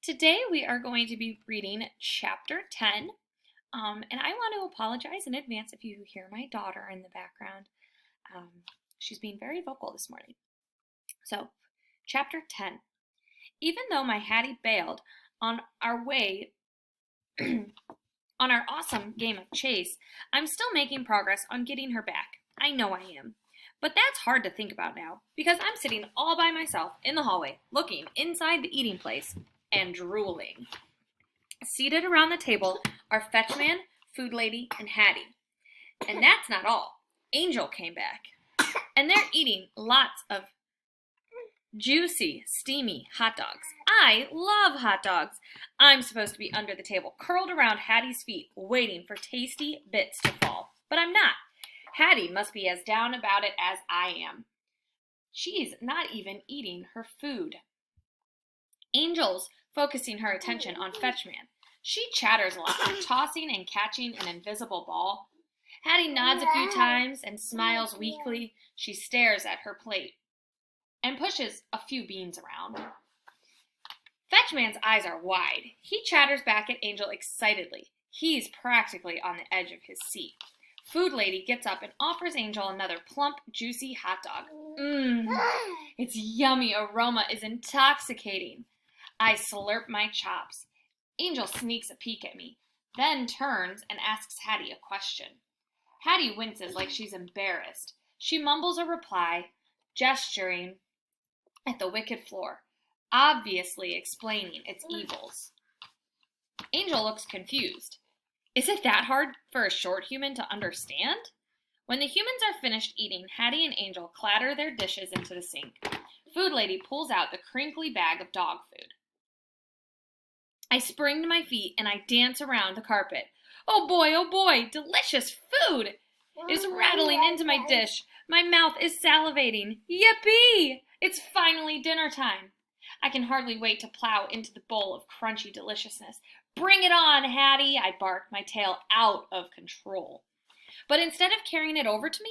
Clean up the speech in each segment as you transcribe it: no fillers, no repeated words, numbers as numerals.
Today we are going to be reading chapter 10, and I want to apologize in advance if you hear my daughter in the background. She's being very vocal this morning. So, chapter 10. Even though my Hattie bailed on our way on our awesome game of chase, I'm still making progress on getting her back. I know I am. But that's hard to think about now, because I'm sitting all by myself in the hallway, looking inside the eating place and drooling. Seated around the table are Fetchman, Food Lady, and Hattie. And that's not all. Angel came back. And they're eating lots of juicy, steamy hot dogs. I love hot dogs. I'm supposed to be under the table, curled around Hattie's feet, waiting for tasty bits to fall. But I'm not. Hattie must be as down about it as I am. She's not even eating her food. Angel's focusing her attention on Fetchman. She chatters a lot, tossing and catching an invisible ball. Hattie nods a few times and smiles weakly. She stares at her plate and pushes a few beans around. Fetchman's eyes are wide. He chatters back at Angel excitedly. He's practically on the edge of his seat. Food Lady gets up and offers Angel another plump, juicy hot dog. Its yummy aroma is intoxicating. I slurp my chops. Angel sneaks a peek at me, then turns and asks Hattie a question. Hattie winces like she's embarrassed. She mumbles a reply, gesturing at the wicked floor, obviously explaining its evils. Angel looks confused. Is it that hard for a short human to understand? When the humans are finished eating, Hattie and Angel clatter their dishes into the sink. Food Lady pulls out the crinkly bag of dog food. I spring to my feet and I dance around the carpet. Oh boy, delicious food is rattling into my dish. My mouth is salivating. Yippee! It's finally dinner time. I can hardly wait to plow into the bowl of crunchy deliciousness. Bring it on, Hattie, I bark, my tail out of control. But instead of carrying it over to me,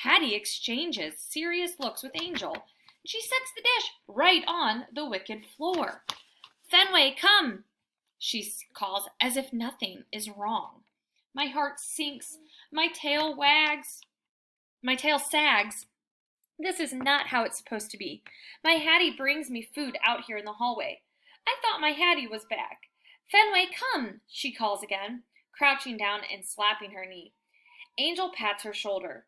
Hattie exchanges serious looks with Angel. She sets the dish right on the wicked floor. Fenway, come, she calls as if nothing is wrong. My heart sinks. My tail wags. My tail sags. This is not how it's supposed to be. My Hattie brings me food out here in the hallway. I thought my Hattie was back. Fenway, come, she calls again, crouching down and slapping her knee. Angel pats her shoulder.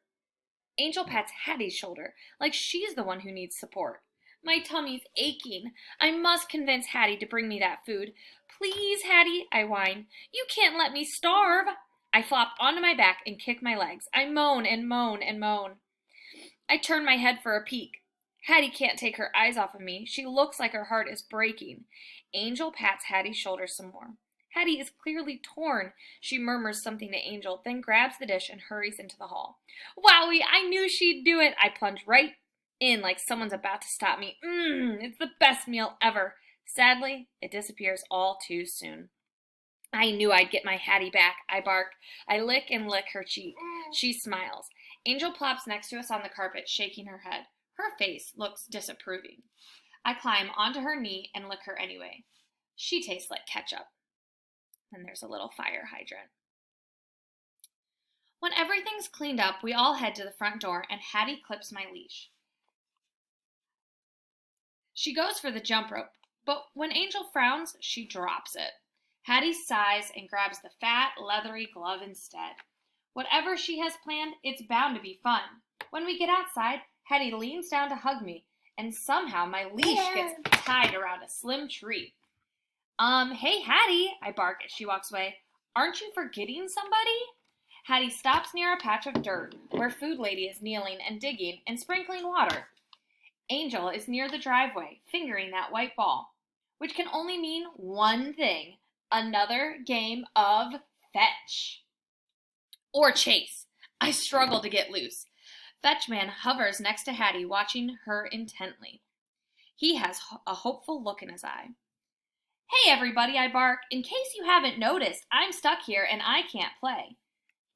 Angel pats Hattie's shoulder, like she's the one who needs support. My tummy's aching. I must convince Hattie to bring me that food. Please, Hattie, I whine. You can't let me starve. I flop onto my back and kick my legs. I moan and moan and moan. I turn my head for a peek. Hattie can't take her eyes off of me. She looks like her heart is breaking. Angel pats Hattie's shoulder some more. Hattie is clearly torn. She murmurs something to Angel, then grabs the dish and hurries into the hall. Wowie, I knew she'd do it. I plunge right in like someone's about to stop me. It's the best meal ever. Sadly, it disappears all too soon. I knew I'd get my Hattie back, I bark. I lick and lick her cheek. She smiles. Angel plops next to us on the carpet, shaking her head. Her face looks disapproving. I climb onto her knee and lick her anyway. She tastes like ketchup. Then there's a little fire hydrant. When everything's cleaned up, we all head to the front door and Hattie clips my leash. She goes for the jump rope, but when Angel frowns, she drops it. Hattie sighs and grabs the fat, leathery glove instead. Whatever she has planned, it's bound to be fun. When we get outside, Hattie leans down to hug me, and somehow my leash gets tied around a slim tree. Hey, Hattie, I bark as she walks away. Aren't you forgetting somebody? Hattie stops near a patch of dirt where Food Lady is kneeling and digging and sprinkling water. Angel is near the driveway, fingering that white ball, which can only mean one thing: another game of fetch. Or chase. I struggle to get loose. Fetchman hovers next to Hattie, watching her intently. He has a hopeful look in his eye. Hey, everybody, I bark. In case you haven't noticed, I'm stuck here and I can't play.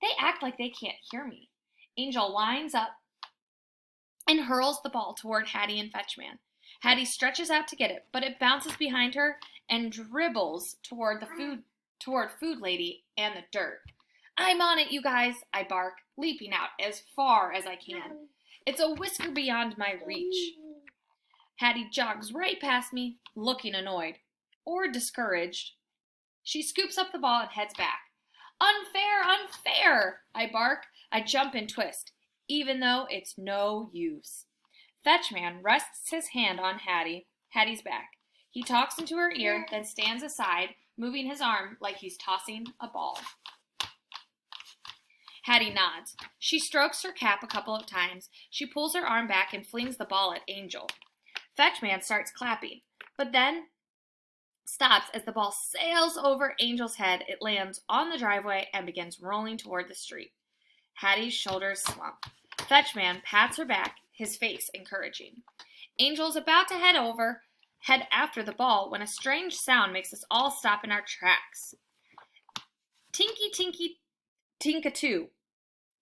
They act like they can't hear me. Angel lines up and hurls the ball toward Hattie and Fetchman. Hattie stretches out to get it, but it bounces behind her and dribbles toward Food Lady and the dirt. I'm on it, you guys, I bark, leaping out as far as I can. It's a whisker beyond my reach. Hattie jogs right past me, looking annoyed or discouraged. She scoops up the ball and heads back. Unfair, unfair, I bark. I jump and twist, even though it's no use. Fetchman rests his hand on Hattie's back. He talks into her ear, then stands aside, moving his arm like he's tossing a ball. Hattie nods. She strokes her cap a couple of times. She pulls her arm back and flings the ball at Angel. Fetchman starts clapping, but then stops as the ball sails over Angel's head. It lands on the driveway and begins rolling toward the street. Hattie's shoulders slump. Fetchman pats her back, his face encouraging. Angel's about to head after the ball when a strange sound makes us all stop in our tracks. Tinky tinky tinkatoo.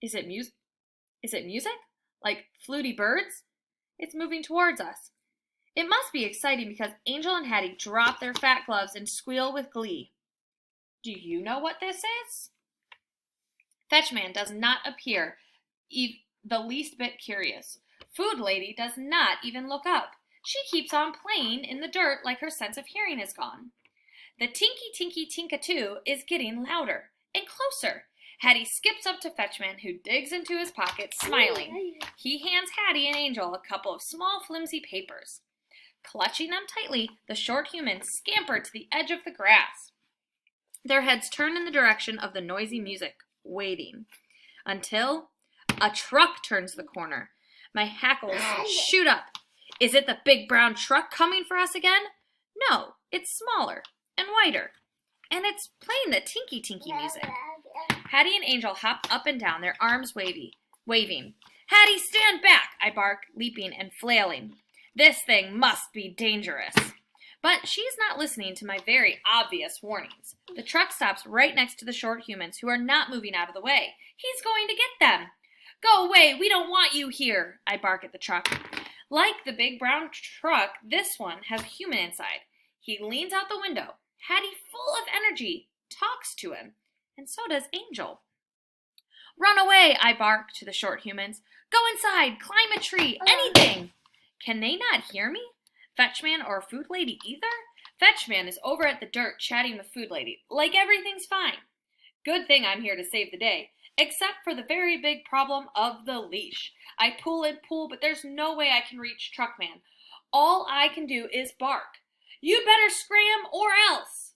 Is it music? Like fluty birds? It's moving towards us. It must be exciting because Angel and Hattie drop their fat gloves and squeal with glee. Do you know what this is? Fetchman does not appear the least bit curious. Food Lady does not even look up. She keeps on playing in the dirt like her sense of hearing is gone. The tinky tinky tinkatoo is getting louder and closer. Hattie skips up to Fetchman, who digs into his pocket, smiling. He hands Hattie and Angel a couple of small, flimsy papers. Clutching them tightly, the short humans scamper to the edge of the grass. Their heads turn in the direction of the noisy music, waiting. Until a truck turns the corner. My hackles shoot up. Is it the big brown truck coming for us again? No, it's smaller and whiter. And it's playing the tinky tinky music. Hattie and Angel hop up and down, their arms waving. Hattie, stand back, I bark, leaping and flailing. This thing must be dangerous. But she's not listening to my very obvious warnings. The truck stops right next to the short humans who are not moving out of the way. He's going to get them. Go away, we don't want you here, I bark at the truck. Like the big brown truck, this one has a human inside. He leans out the window. Hattie, full of energy, talks to him. And so does Angel. Run away, I bark to the short humans. Go inside, climb a tree, anything. Can they not hear me? Fetchman or Food Lady either? Fetchman is over at the dirt chatting with Food Lady, like everything's fine. Good thing I'm here to save the day, except for the very big problem of the leash. I pull and pull, but there's no way I can reach Truckman. All I can do is bark. You better scram or else.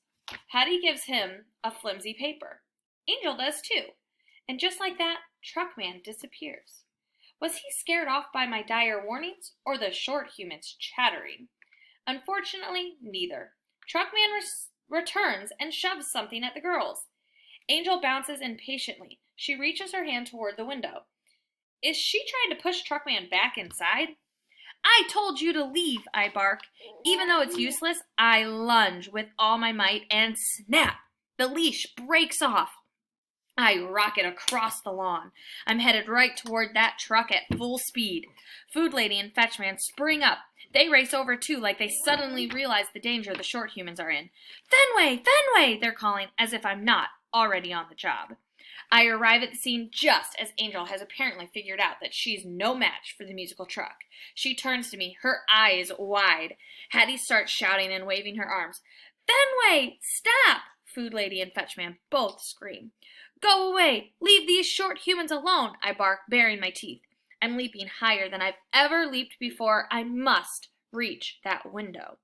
Hattie gives him a flimsy paper. Angel does too. And just like that, Truckman disappears. Was he scared off by my dire warnings or the short humans chattering? Unfortunately, neither. Truckman returns and shoves something at the girls. Angel bounces impatiently. She reaches her hand toward the window. Is she trying to push Truckman back inside? I told you to leave, I bark. Even though it's useless, I lunge with all my might and snap! The leash breaks off. I rocket across the lawn. I'm headed right toward that truck at full speed. Food Lady and Fetchman spring up. They race over too, like they suddenly realize the danger the short humans are in. Fenway! Fenway! They're calling, as if I'm not already on the job. I arrive at the scene just as Angel has apparently figured out that she's no match for the musical truck. She turns to me, her eyes wide. Hattie starts shouting and waving her arms. Fenway! Stop! Food Lady and Fetchman both scream. Go away! Leave these short humans alone, I bark, baring my teeth. I'm leaping higher than I've ever leaped before. I must reach that window.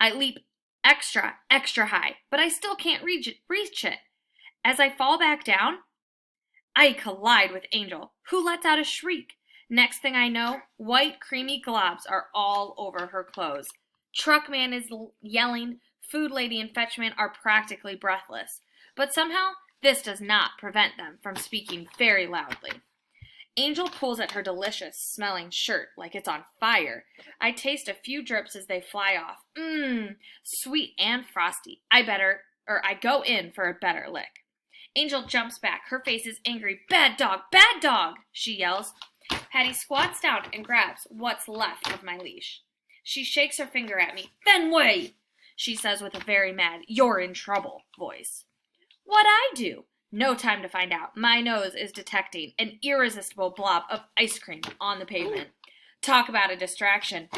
I leap extra high, but I still can't reach it. As I fall back down, I collide with Angel, who lets out a shriek. Next thing I know, white creamy globs are all over her clothes. Truckman is yelling. Food Lady and Fetchman are practically breathless. But somehow, this does not prevent them from speaking very loudly. Angel pulls at her delicious-smelling shirt like it's on fire. I taste a few drips as they fly off. Sweet and frosty. I go in for a better lick. Angel jumps back. Her face is angry. Bad dog! Bad dog! She yells. Hattie squats down and grabs what's left of my leash. She shakes her finger at me. Fenway, she says with a very mad, you're in trouble voice. What'd I do? No time to find out. My nose is detecting an irresistible blob of ice cream on the pavement. Talk about a distraction.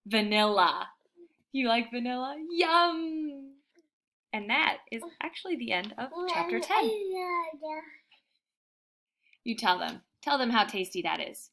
Vanilla. You like vanilla? Yum! And that is actually the end of chapter 10. You tell them. Tell them how tasty that is.